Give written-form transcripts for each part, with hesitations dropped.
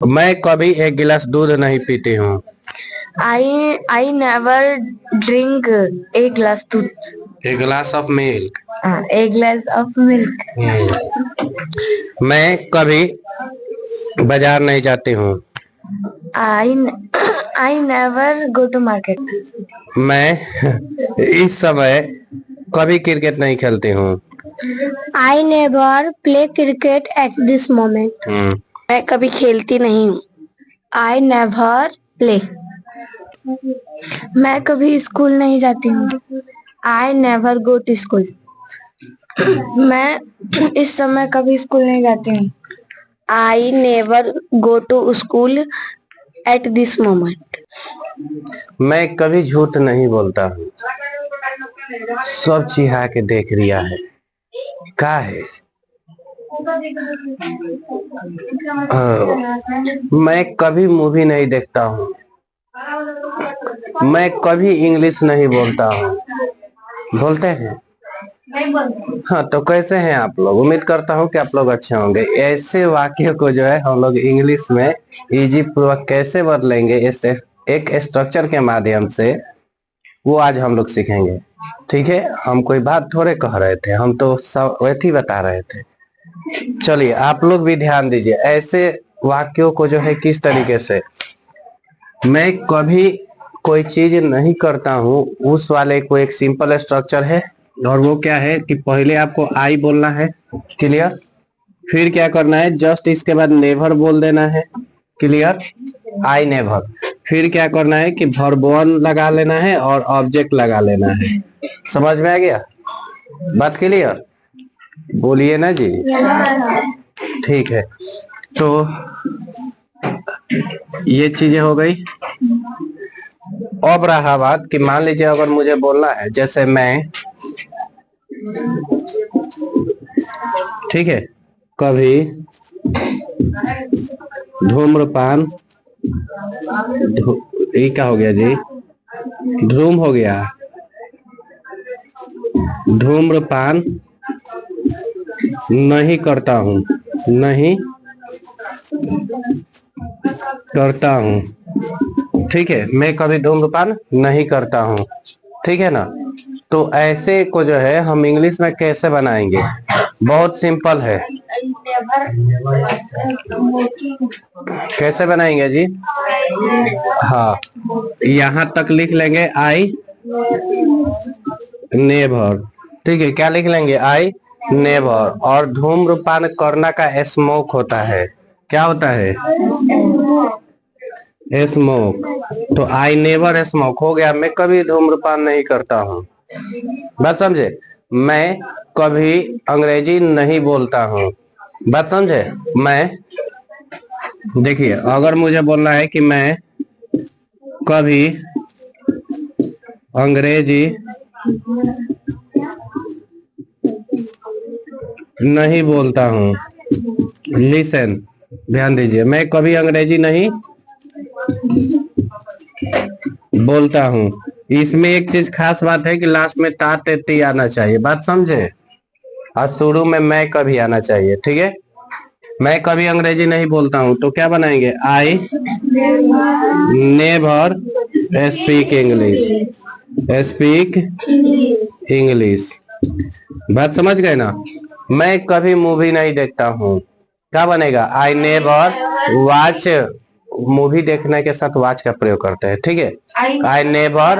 मैं कभी एक गिलास दूध नहीं पीती हूँ। I never drink a glass दूध. A glass of milk. A glass of milk. मैं कभी बाजार नहीं जाती हूँ। I never go to market. मैं इस समय कभी क्रिकेट नहीं खेलती हूँ। I never play cricket at this moment. मैं कभी खेलती नहीं हूँ। I never play. मैं कभी स्कूल नहीं जाती हूँ। I never go to school. मैं इस समय कभी स्कूल नहीं जाती हूँ। I never go to school at this moment. मैं कभी झूठ नहीं बोलता हूँ। सब चिढ़ा के देख रिया है का है। मैं कभी मूवी नहीं देखता हूँ। मैं कभी इंग्लिश नहीं बोलता हूँ। बोलते हैं? हाँ, तो कैसे हैं आप लोग? उम्मीद करता हूँ कि आप लोग अच्छे होंगे। ऐसे वाक्य को जो है हम लोग इंग्लिश में इजी पूर्वक कैसे बदलेंगे एक स्ट्रक्चर के माध्यम से, वो आज हम लोग सीखेंगे। ठीक है, हम कोई बात थोड़े कह रहे थे, हम तो सब वैसे बता रहे थे। चलिए आप लोग भी ध्यान दीजिए ऐसे वाक्यों को जो है किस तरीके से। मैं कभी कोई चीज नहीं करता हूँ उस वाले को एक सिंपल स्ट्रक्चर है, और वो क्या है कि पहले आपको आई बोलना है। क्लियर? फिर क्या करना है, जस्ट इसके बाद नेवर बोल देना है। क्लियर? I never. फिर क्या करना है कि वर्ब वन लगा लेना है और ऑब्जेक्ट लगा लेना है। समझ में आ गया? बात क्लियर? बोलिए ना जी। ठीक है, तो ये चीजें हो गई। अब रहा बात कि मान लीजिए अगर मुझे बोलना है जैसे मैं, ठीक है, कभी धूम्रपान, ये क्या हो गया जी? धूम हो गया। धूम्रपान नहीं करता हूँ। नहीं करता हूँ। ठीक है, मैं कभी धूम्रपान नहीं करता हूँ। ठीक है ना? तो ऐसे को जो है हम इंग्लिश में कैसे बनाएंगे? बहुत सिंपल है। कैसे बनाएंगे जी? हाँ, यहाँ तक लिख लेंगे आई नेवर। ठीक है, क्या लिख लेंगे? I never. और धूम्रपान करना का स्मोक होता है। क्या होता है? स्मोक। तो आई नेवर स्मोक हो गया, मैं कभी धूम्रपान नहीं करता हूँ। बात समझे? मैं कभी अंग्रेजी नहीं बोलता हूँ। बात समझे? मैं, देखिए अगर मुझे बोलना है कि मैं कभी अंग्रेजी नहीं बोलता हूँ। लिसन, ध्यान दीजिए, मैं कभी अंग्रेजी नहीं बोलता हूँ। इसमें एक चीज खास बात है कि लास्ट में ता ते ती आना चाहिए। बात समझे? और शुरू में मैं कभी आना चाहिए। ठीक है, मैं कभी अंग्रेजी नहीं बोलता हूँ तो क्या बनाएंगे? I never speak English. Speak English. बात समझ गए ना? मैं कभी मूवी नहीं देखता हूँ। क्या बनेगा? I never watch. मूवी देखने के साथ वॉच का प्रयोग करते हैं। ठीक है, I never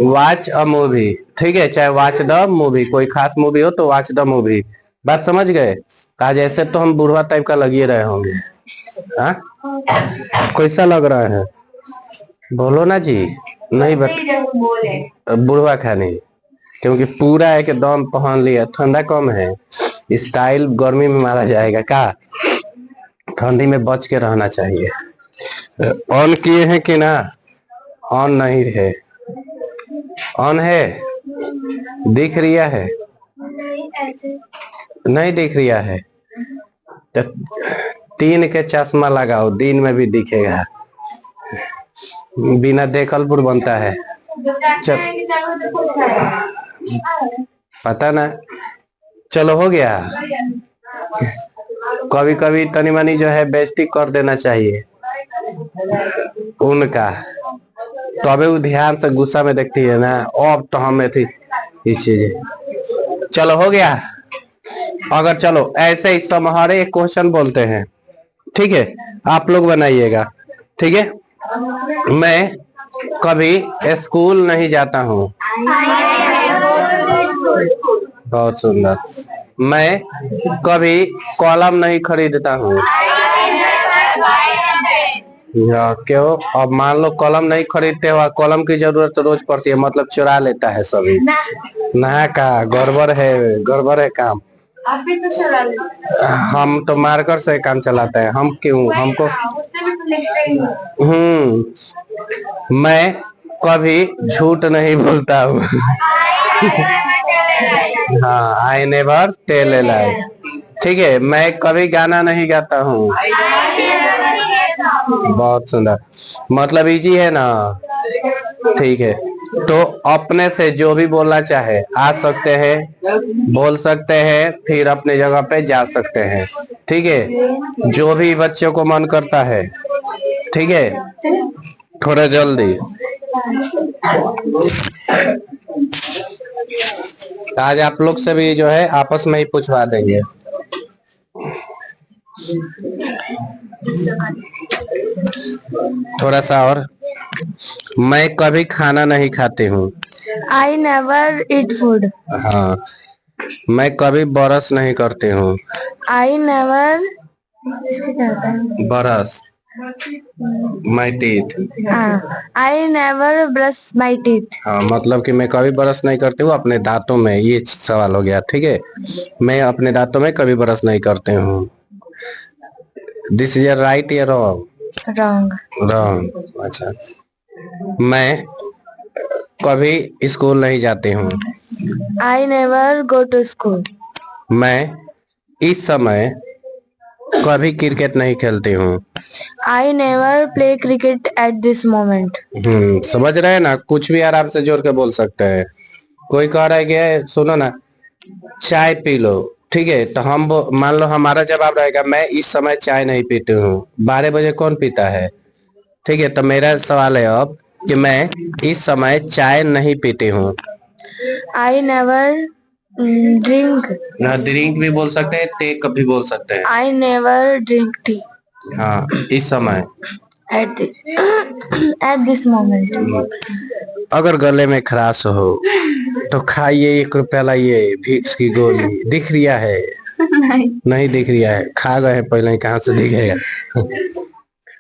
watch a movie. ठीक है, चाहे वॉच द मूवी, कोई खास मूवी हो तो वॉच द मूवी। बात समझ गए? आज ऐसे तो हम बुढ़वा टाइप का लगिए रहे होंगे। हाँ, कैसा लग रहा है? बोलो ना जी। नहीं बुढ़वा खाने, क्योंकि पूरा है कि दम पहन लिया, ठंडा कम है, स्टाइल गर्मी में मारा जाएगा का, ठंडी में बच के रहना चाहिए। ऑन किए हैं कि ना? ऑन नहीं है। ऑन है? दिख रिया है? नहीं दिख रिया है तो 3 के चश्मा लगाओ, दिन में भी दिखेगा। बिना देखलपुर बनता है। पता ना, चलो हो गया। कभी कभी तनी मनी जो है बेइज्जती कर देना चाहिए। उनका। तो अबे वो ध्यान से गुस्सा में देखती है ना, अब तो हमें थी ये चीजें। चलो हो गया। अगर चलो ऐसे ही समाहारे एक क्वेश्चन बोलते हैं, ठीक है, आप लोग बनाइएगा, ठीक है। मैं कभी स्कूल नहीं जाता हूँ। बहुत सुंदर। मैं कभी कॉलम नहीं खरीदता हूँ। या क्यों? अब मान लो कॉलम नहीं खरीदते हो, कॉलम की जरूरत तो रोज पड़ती है, मतलब चुरा लेता है सभी ना का। गड़बड़ है, गड़बड़ है काम। आप भी तो चला लेते। हम तो मार्कर से काम चलाते हैं, हम क्यों? हमको उससे भी तो लिखते ही हो। मैं कभी झूठ नहीं बोलता हूँ। हाँ, आई नेवर टेल ए लाई। ठीक है, मैं कभी गाना नहीं गाता हूँ। बहुत सुंदर, मतलब इजी है ना। ठीक है, तो अपने से जो भी बोलना चाहे आ सकते हैं, बोल सकते हैं, फिर अपने जगह पे जा सकते हैं। ठीक है, जो भी बच्चों को मन करता है। ठीक है, थोड़ा जल्दी। आज आप लोग से भी जो है आपस में ही पूछवा देंगे। थोड़ा सा और। मैं कभी खाना नहीं खाती हूँ। I never eat food. हाँ। मैं कभी ब्रश नहीं करती हूँ। I never brush my teeth. I never brush my teeth. हाँ, मतलब कि मैं कभी ब्रश नहीं करती हूँ अपने दांतों में, ये सवाल हो गया। ठीक है, मैं अपने दांतों में कभी ब्रश नहीं करती हूँ। दिस इज राइट या रॉन्ग? रॉन्ग। रॉन्ग। अच्छा। मैं कभी स्कूल नहीं जाती हूँ। I never go to school. मैं इस समय कभी क्रिकेट नहीं खेलती हूँ। I never play cricket at this moment. समझ रहे हैं ना, कुछ भी आराम से जोड़ के बोल सकते हैं। कोई कह रहा है कि सुनो ना, चाय पी लो। ठीक है, तो हम मान लो हमारा जवाब रहेगा मैं इस समय चाय नहीं पीती हूँ। 12 बजे कौन पीता है? ठीक है, तो मेरा सवाल है अब कि मैं इस समय चाय नहीं पीती हूँ। I never drink. ना, ड्रिंक भी बोल सकते हैं, टेक भी बोल सकते हैं। आई नेवर ड्रिंक टी हाँ, इस समय। Eight this moment. अगर गले में खराश हो तो खाइए, 1 रुपया लाइए, विक्स की गोली। दिख रिया है? नहीं दिख रिया है, खा गए पहले ही, कहाँ से दिखेगा।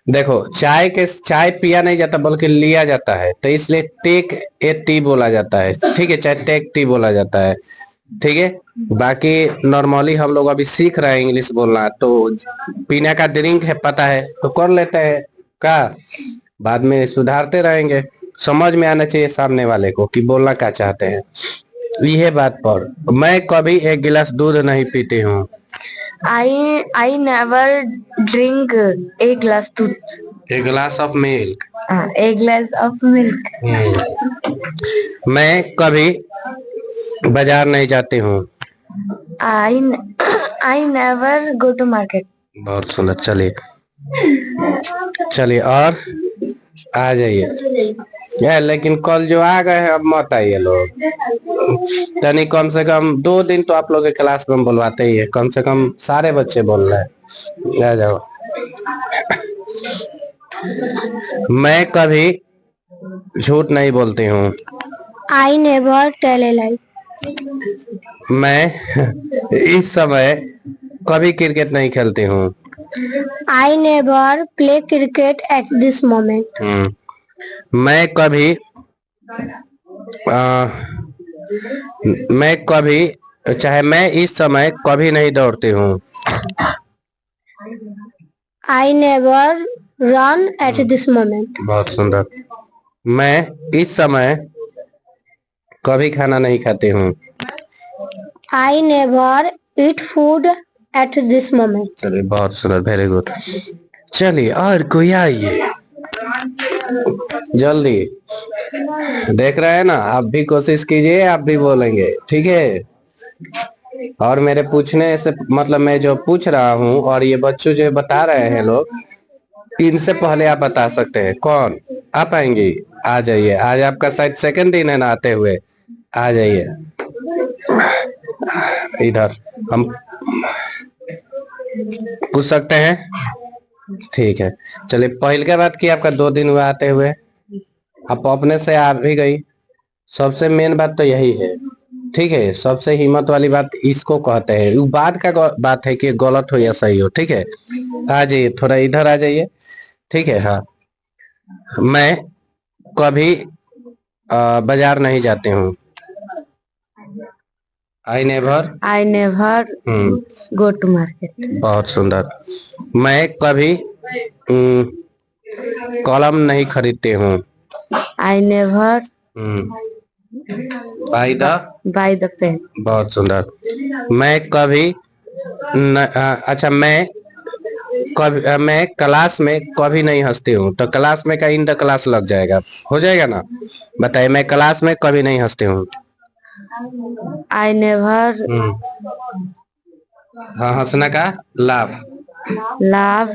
देखो, चाय पिया नहीं जाता बल्कि लिया जाता है, तो इसलिए टेक ए टी बोला जाता है। ठीक है, चाहे टेक टी बोला जाता है। ठीक है, बाकी नॉर्मली हम लोग अभी सीख रहे हैं इंग्लिश बोलना, तो पीने का ड्रिंक है पता है तो कर लेते हैं का, बाद में सुधारते रहेंगे। समझ में आना चाहिए सामने वाले को कि बोलना क्या चाहते हैं। यह बात पर मैं कभी 1 गिलास दूध नहीं पीती हूँ। I never drink a glass doodh. A glass of milk. A glass of milk. मैं कभी बाजार नहीं जाती हूँ। I never go to market. बहुत सुंदर। चलिए चलिए और आ जाइए यार, लेकिन कल जो आ गए हैं अब मत आइए लोग। तनी कम से कम 2 दिन तो आप लोग के क्लास में बुलवाते ही है, कम से कम सारे बच्चे बोल रहे हैं। आ जाओ। मैं कभी झूठ नहीं बोलती हूँ। आई नेवर टेल ए लाई। मैं इस समय कभी क्रिकेट नहीं खेलती हूँ। I never play cricket at this moment. मैं कभी चाहे मैं इस समय कभी नहीं दौड़ती हूँ। I never run at this moment. बहुत सुंदर। मैं इस समय कभी खाना नहीं खाती हूँ। I never eat food at this moment. चलिए, बहुत सुंदर, वेरी गुड। चलिए और कोई आइए जल्दी। देख रहे हैं ना, आप भी कोशिश कीजिए, आप भी बोलेंगे। ठीक है, और मेरे पूछने से मतलब मैं जो पूछ रहा हूँ और ये बच्चों जो बता रहे हैं लोग, 3 से पहले आप बता सकते हैं। कौन आ पाएंगी? आ जाइए, आज आपका शायद सेकंड दिन है ना आते हुए। आ जाइए इधर, हम पूछ सकते हैं। ठीक है, चलिए पहल के बात की आपका 2 दिन हुआ आते हुए, आप अपने से आ भी गई। सबसे मेन बात तो यही है, ठीक है। सबसे हिम्मत वाली बात इसको कहते हैं। वो बात का बात है कि गलत हो या सही हो, ठीक है। आ जाइए, थोड़ा इधर आ जाइए, ठीक है। हाँ, मैं कभी बाजार नहीं जाती हूँ। I never go to market. बहुत सुंदर। मैं कभी कलम नहीं खरीदती हूँ। I never buy the pen. बहुत सुंदर। मैं कभी अच्छा, मैं क्लास में कभी नहीं हंसती हूँ। तो क्लास में का इन द क्लास लग जाएगा, हो जाएगा ना। बताइए, मैं क्लास में कभी नहीं हंसती हूँ। आई नेवर हाँ, हंसना का लाभ, लाव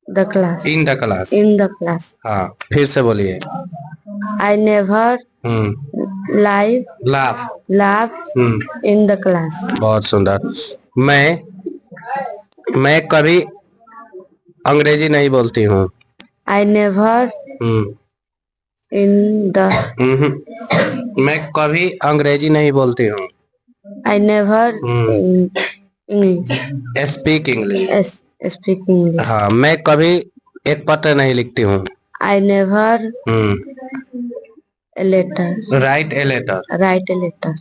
the class. In the class. The class. हाँ, फिर से बोलिए। आई नेवर लाभ लाव इन द क्लास। बहुत सुंदर। मैं कभी अंग्रेजी नहीं बोलती हूँ। आई नेवर इन द मैं कभी अंग्रेजी नहीं बोलती हूँ। I never English speak English. Speak English. हाँ, मैं कभी एक पत्र नहीं लिखती हूँ। I never letter write a letter. Write a letter.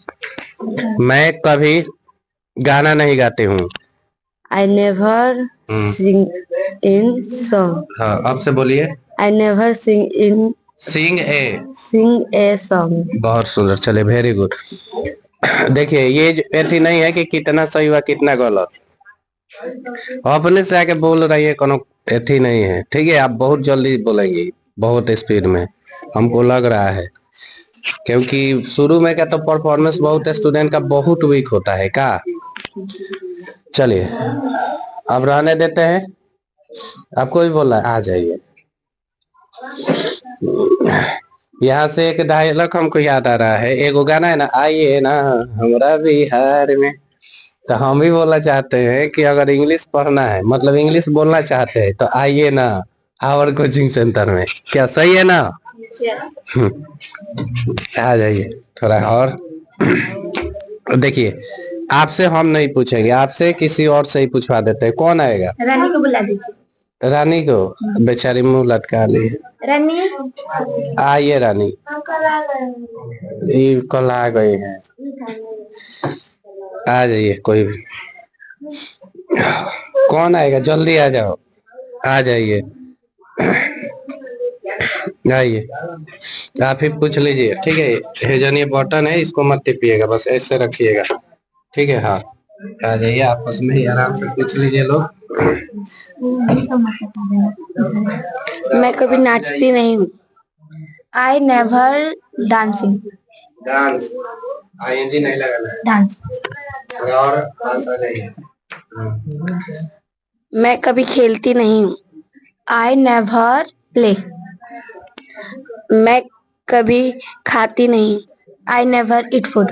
मैं कभी गाना नहीं गाती हूँ। I never sing in song. हाँ, अब से बोलिए। I never sing a song. बहुत सुंदर, चले, वेरी गुड। देखिए, ये एथी नहीं है कि कितना सही हुआ कितना गलत, अपने से आके बोल रही है, कोनो एथी नहीं है, ठीक है। आप बहुत जल्दी बोलेंगी, बहुत स्पीड में, हमको लग रहा है। क्योंकि शुरू में क्या तो परफॉर्मेंस बहुत स्टूडेंट का बहुत वीक होता है का। चलिए, अब रहने देते हैं, आपको भी बोलना है, आ जाइए। यहाँ से एक डायलॉग हमको याद आ रहा है, एक गाना है ना, आइए ना हमारा बिहार में। तो हम भी बोलना चाहते हैं कि अगर इंग्लिश पढ़ना है, मतलब इंग्लिश बोलना चाहते हैं, तो आइए ना आवर कोचिंग सेंटर में। क्या सही है ना? आ जाइए थोड़ा और। देखिए, आपसे हम नहीं पूछेंगे, आपसे किसी और से ही पूछवा देते हैं। कौन आएगा? रानी को बुला दीजिए। रानी को? बेचारी मुंह लटका ली है। रानी आइए रानी, ये कल आ गए हैं। आ जाइए, कोई भी। कौन आएगा? जल्दी आ जाओ, आ जाइए, आइए। आप ही पूछ लीजिए, ठीक है। हेजन ये बटन है, इसको मत टिपिएगा, बस ऐसे रखिएगा, ठीक है। हाँ, आ जाइए, आपस में ही आराम से पूछ लीजिए लोग। मैं कभी नाचती नहीं हूँ। I never dancing. Dance, I N G नहीं लगाना है। डांस। और आशा नहीं है। मैं कभी खेलती नहीं हूँ। I never play. मैं कभी खाती नहीं। I never eat food.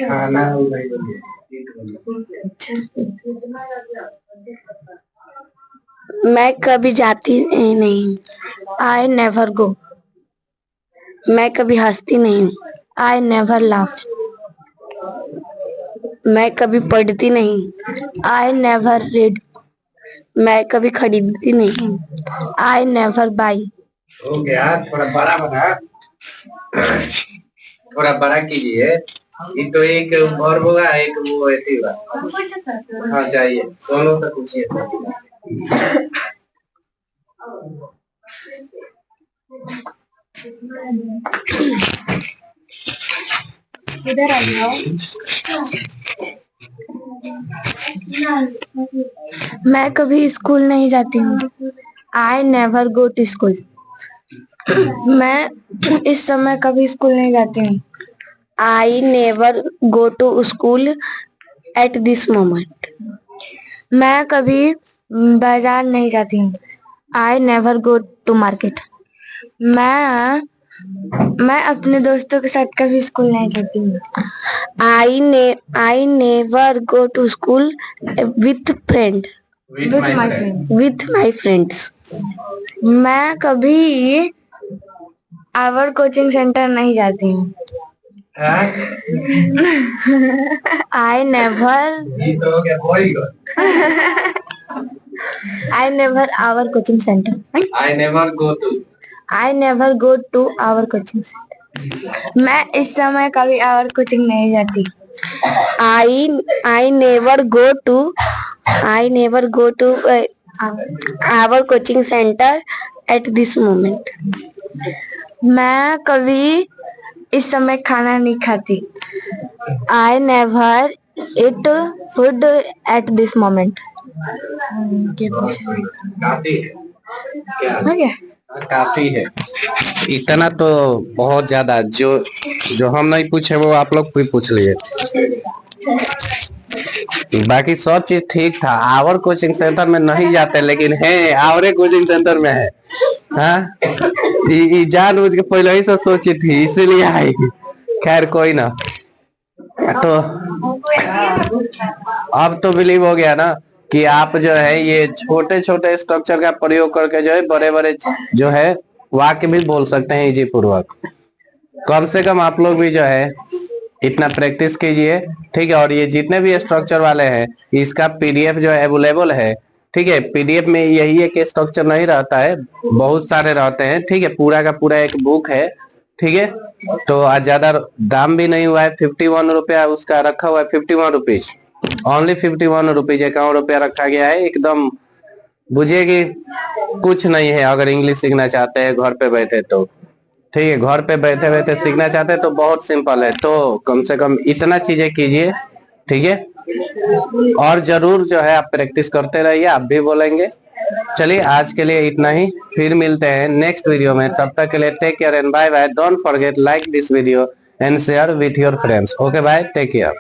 खाना मैं कभी जाती नहीं। आई नेवर गो। मैं कभी हंसती नहीं हूँ। I never laugh. मैं कभी पढ़ती नहीं। I never read. मैं कभी खरीदती नहीं। I never by. हो गया, थोड़ा बड़ा बना, थोड़ा बड़ा कीजिए। ये तो एक वर्ब होगा, एक वो ऐसी होगा। हाँ, जाइए, दोनों से पूछिए। इधर आ जाओ। मैं कभी स्कूल नहीं जाती हूँ। I never go to school. मैं इस समय कभी स्कूल नहीं जाती हूँ। I never go to school at this moment. मैं कभी बाजार नहीं जाती हूँ। I never go to market. मैं अपने दोस्तों के साथ कभी स्कूल नहीं जाती हूँ. I never go to school with my friends. मैं कभी आवर कोचिंग सेंटर नहीं जाती हूँ. I never our coaching center. I never go to our coaching center. मैं इस समय कभी our कोचिंग नहीं जाती. I never go to our coaching center at this moment. मैं कभी इस समय खाना नहीं खाती. I never eat food at this moment. काफी है. इतना तो बहुत ज्यादा. जो हम नहीं पूछे वो आप लोग भी पूछ लिए. बाकी सब चीज ठीक था. आवर कोचिंग सेंटर में नहीं जाते, लेकिन है आवरे कोचिंग सेंटर में है. हाँ, जानबूझ के पहले ही से सोची थी, इसीलिए आई. खैर कोई ना. तो अब तो बिलीव हो गया ना कि आप जो है ये छोटे छोटे स्ट्रक्चर का प्रयोग करके जो है बड़े बड़े जो है वाक्य भी बोल सकते हैं इजी पूर्वक. कम से कम आप लोग भी जो है इतना प्रैक्टिस कीजिए. ठीक है. और ये जितने भी स्ट्रक्चर वाले हैं इसका पीडीएफ जो है अवेलेबल है. ठीक है. पीडीएफ में यही एक स्ट्रक्चर नहीं रहता है, बहुत सारे रहते हैं. ठीक है. पूरा का पूरा एक बुक है. ठीक है. तो आज ज्यादा दाम भी नहीं हुआ है. 51 रुपया उसका रखा हुआ है. 51 रुपीज, ओनली 51 रुपीज. 51 रुपया रखा गया है. एकदम बुझिए कि कुछ नहीं है. अगर इंग्लिश सीखना चाहते हैं घर पे बैठे तो ठीक है. घर पे बैठे बैठे सीखना चाहते हैं तो बहुत सिंपल है. तो कम से कम इतना चीजें कीजिए. ठीक है. और जरूर जो है आप प्रैक्टिस करते रहिए. आप भी बोलेंगे. चलिए आज के लिए इतना ही. फिर मिलते हैं नेक्स्ट वीडियो में. तब तक के लिए take care and bye bye. Don't forget like this video and share with your friends. Okay bye. Take care.